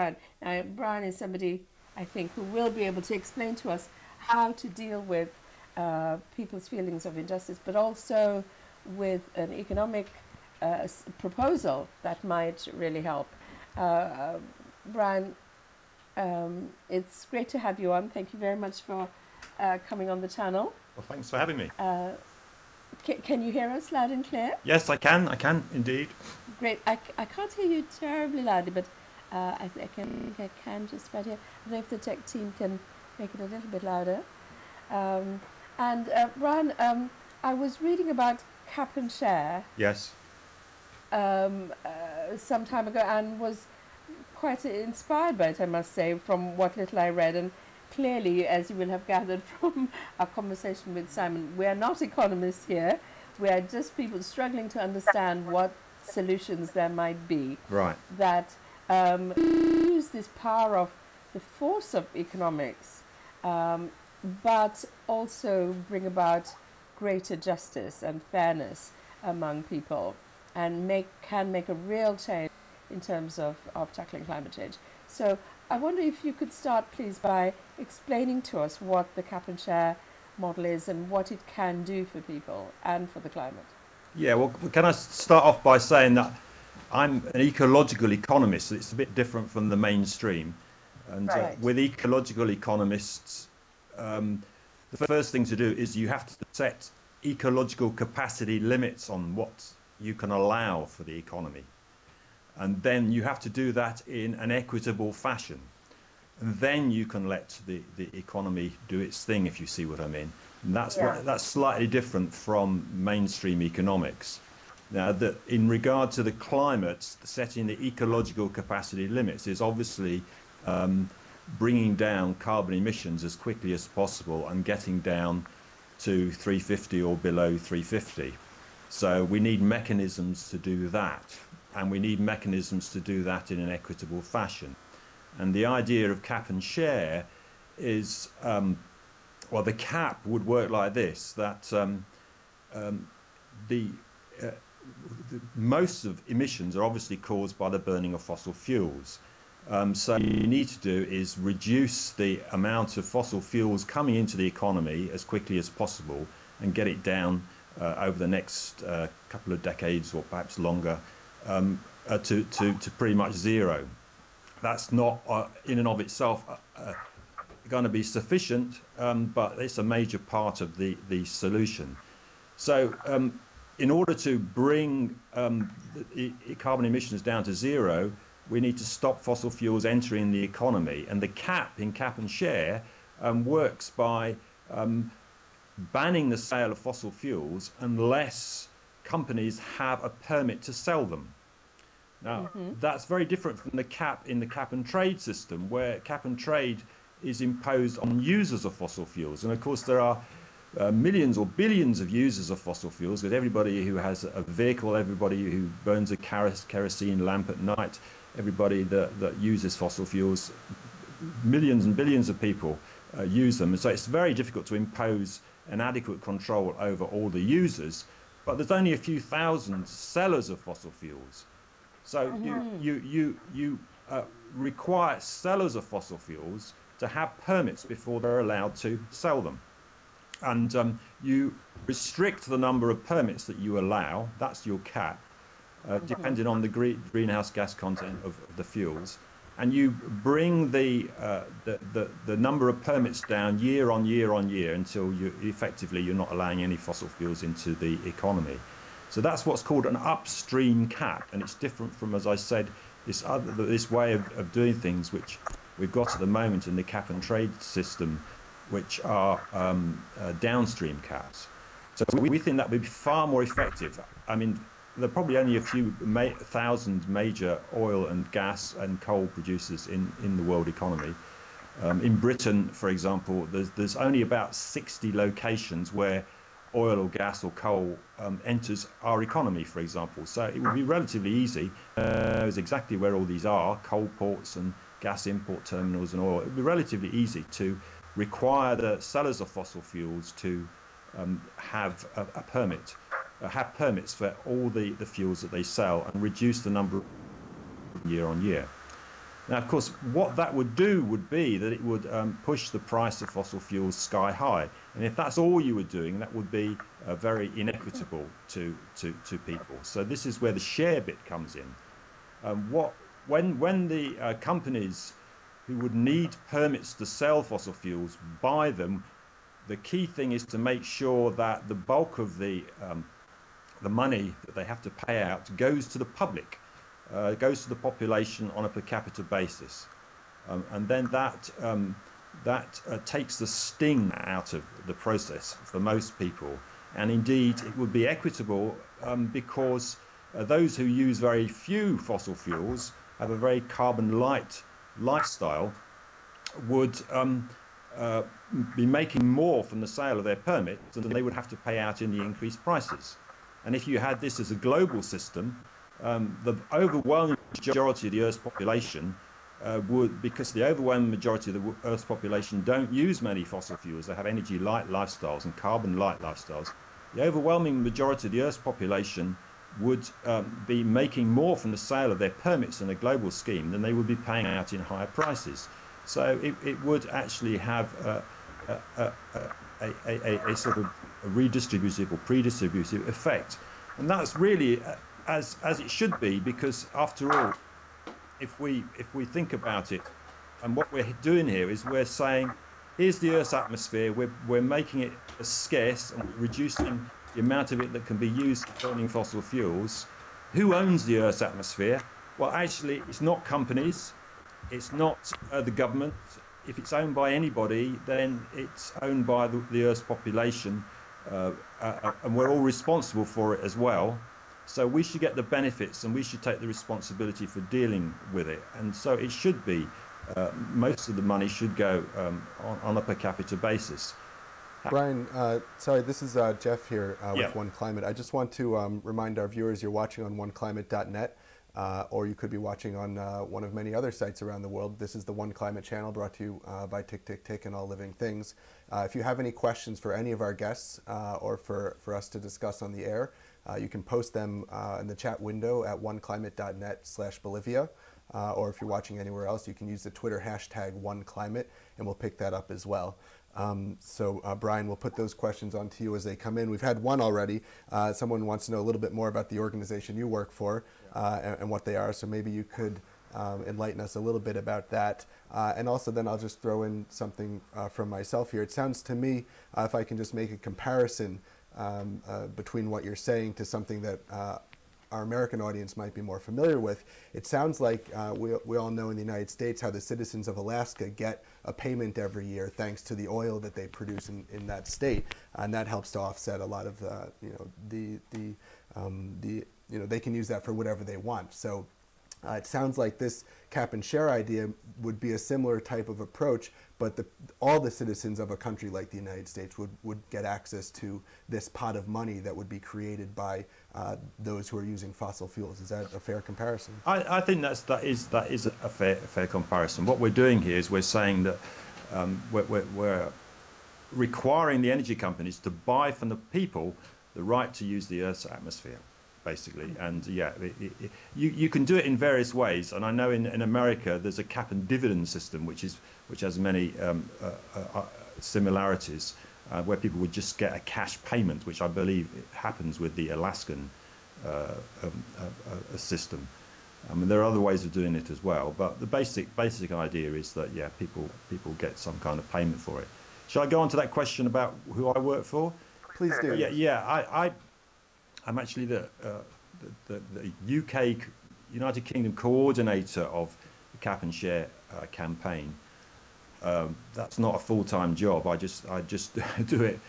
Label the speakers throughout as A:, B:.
A: Brian. Now, Brian is somebody, I think, who will be able to explain to us how to deal with people's feelings of injustice, but also with an economic proposal that might really help. Brian, it's great to have you on. Thank you very much for coming on the channel.
B: Well, thanks for having me.
A: Can you hear us loud and clear?
B: Yes, I can indeed.
A: Great. I can't hear you terribly loudly, but I can just about hear. I don't know if the tech team can make it a little bit louder. Brian, I was reading about cap and share.
B: Yes.
A: Some time ago, and was quite inspired by it, I must say, from what little I read. And clearly, as you will have gathered from our conversation with Simon, we are not economists here. We are just people struggling to understand what solutions there might be.
B: Right.
A: That use this power of the force of economics, but also bring about greater justice and fairness among people, and can make a real change in terms of tackling climate change. So I wonder if you could start, please, by explaining to us what the cap and share model is and what it can do for people and for the climate.
B: Yeah, well, can I start off by saying that I'm an ecological economist, so it's a bit different from the mainstream. And
A: right.
B: With ecological economists, the first thing to do is you have to set ecological capacity limits on what you can allow for the economy. And then you have to do that in an equitable fashion. And then you can let the economy do its thing, if you see what I mean. And that's slightly different from mainstream economics. Now, in regard to the climate, setting the ecological capacity limits is obviously bringing down carbon emissions as quickly as possible and getting down to 350 or below 350. So we need mechanisms to do that. And we need mechanisms to do that in an equitable fashion. And the idea of cap and share is, well, the cap would work like this, that most of emissions are obviously caused by the burning of fossil fuels. So what you need to do is reduce the amount of fossil fuels coming into the economy as quickly as possible and get it down over the next couple of decades or perhaps longer to pretty much zero. That's not in and of itself going to be sufficient, but it's a major part of the solution. So in order to bring the carbon emissions down to zero, we need to stop fossil fuels entering the economy. And the cap in cap and share works by banning the sale of fossil fuels unless companies have a permit to sell them. Now, that's very different from the cap in the cap and trade system, where cap and trade is imposed on users of fossil fuels. And of course, there are millions or billions of users of fossil fuels, with everybody who has a vehicle, everybody who burns a kerosene lamp at night, everybody that uses fossil fuels, millions and billions of people use them. And so it's very difficult to impose an adequate control over all the users. But there's only a few thousand sellers of fossil fuels. So you require sellers of fossil fuels to have permits before they're allowed to sell them. And you restrict the number of permits that you allow, that's your cap, depending on the greenhouse gas content of the fuels. And you bring the number of permits down year on year on year until you're not allowing any fossil fuels into the economy. So that's what's called an upstream cap, and it's different from, as I said, this way of doing things which we've got at the moment in the cap and trade system, which are downstream caps. So we think that would be far more effective. I mean, there are probably only a few thousand major oil and gas and coal producers in the world economy. In Britain, for example, there's only about 60 locations where oil or gas or coal enters our economy, for example. So it would be relatively easy. Knows exactly where all these are, coal ports and gas import terminals and oil. It would be relatively easy to require the sellers of fossil fuels to have a permit, have permits for all the fuels that they sell, and reduce the number year on year. Now, of course, what that would do would be that it would push the price of fossil fuels sky high. And if that's all you were doing, that would be very inequitable to people. So this is where the share bit comes in. When the companies who would need permits to sell fossil fuels buy them, the key thing is to make sure that the bulk of the money that they have to pay out goes to the public. Goes to the population on a per capita basis, and then that takes the sting out of the process for most people. And indeed, it would be equitable because those who use very few fossil fuels, have a very carbon light lifestyle, would be making more from the sale of their permits than they would have to pay out in the increased prices. And if you had this as a global system, the overwhelming majority of the Earth's population because the overwhelming majority of the Earth's population don't use many fossil fuels. They have energy light lifestyles and carbon light lifestyles. The overwhelming majority of the Earth's population would be making more from the sale of their permits in a global scheme than they would be paying out in higher prices. So it would actually have a sort of a redistributive or predistributive effect. And that's really as it should be, because after all, if we think about it, and what we're doing here is we're saying, here's the Earth's atmosphere, we're making it scarce and reducing the amount of it that can be used for burning fossil fuels. Who owns the Earth's atmosphere? Well, actually, it's not companies, it's not the government. If it's owned by anybody, then it's owned by the Earth's population, and we're all responsible for it as well. So we should get the benefits, and we should take the responsibility for dealing with it. And so it should be, most of the money should go on a per capita basis.
C: Brian, sorry, this is Jeff here with OneClimate. I just want to remind our viewers you're watching on oneclimate.net, or you could be watching on one of many other sites around the world. This is the OneClimate channel, brought to you by Tick Tick Tick and All Living Things. If you have any questions for any of our guests or for us to discuss on the air, you can post them in the chat window at oneclimate.net/Bolivia. Or if you're watching anywhere else, you can use the Twitter hashtag OneClimate, and we'll pick that up as well. Brian, we'll put those questions on to you as they come in. We've had one already. Someone wants to know a little bit more about the organization you work for and what they are, so maybe you could enlighten us a little bit about that. And also then I'll just throw in something from myself here. It sounds to me, if I can just make a comparison between what you're saying to something that our American audience might be more familiar with. It sounds like we all know in the United States how the citizens of Alaska get a payment every year thanks to the oil that they produce in that state, and that helps to offset a lot of they can use that for whatever they want. So it sounds like this cap and share idea would be a similar type of approach, but all the citizens of a country like the United States would get access to this pot of money that would be created by those who are using fossil fuels. Is that a fair comparison?
B: I think that is a fair comparison. What we're doing here is we're saying that we're requiring the energy companies to buy from the people the right to use the Earth's atmosphere, basically. And yeah, you can do it in various ways. And I know in America there's a cap and dividend system which has many similarities, where people would just get a cash payment, which I believe happens with the Alaskan system. I mean, there are other ways of doing it as well, but the basic idea is that people get some kind of payment for it. Shall I go on to that question about who I work for?
C: Please do.
B: I'm actually the UK United Kingdom coordinator of the Cap and Share campaign. That's not a full-time job. I just do it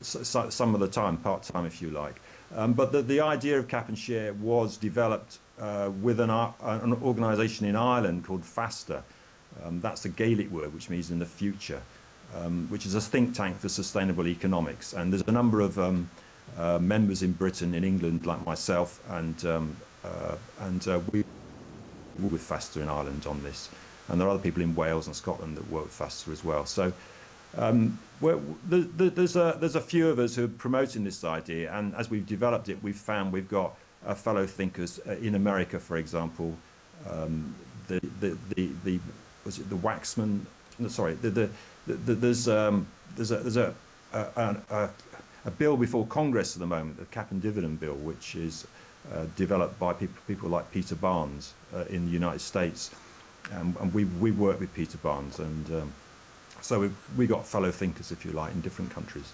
B: some of the time, part-time if you like. But the idea of Cap and Share was developed with an organisation in Ireland called FEASTA. That's a Gaelic word which means in the future, which is a think tank for sustainable economics. And there's a number of members in Britain, in England, like myself, and we work with FEASTA in Ireland on this. And there are other people in Wales and Scotland that work with FEASTA as well. So there's a few of us who are promoting this idea, and as we've developed it, we've found we've got fellow thinkers in America, for example, The was it the Waxman? No, sorry, there's a bill before Congress at the moment, the cap and dividend bill, which is developed by people like Peter Barnes in the United States, and we work with Peter Barnes, and so we got fellow thinkers, if you like, in different countries.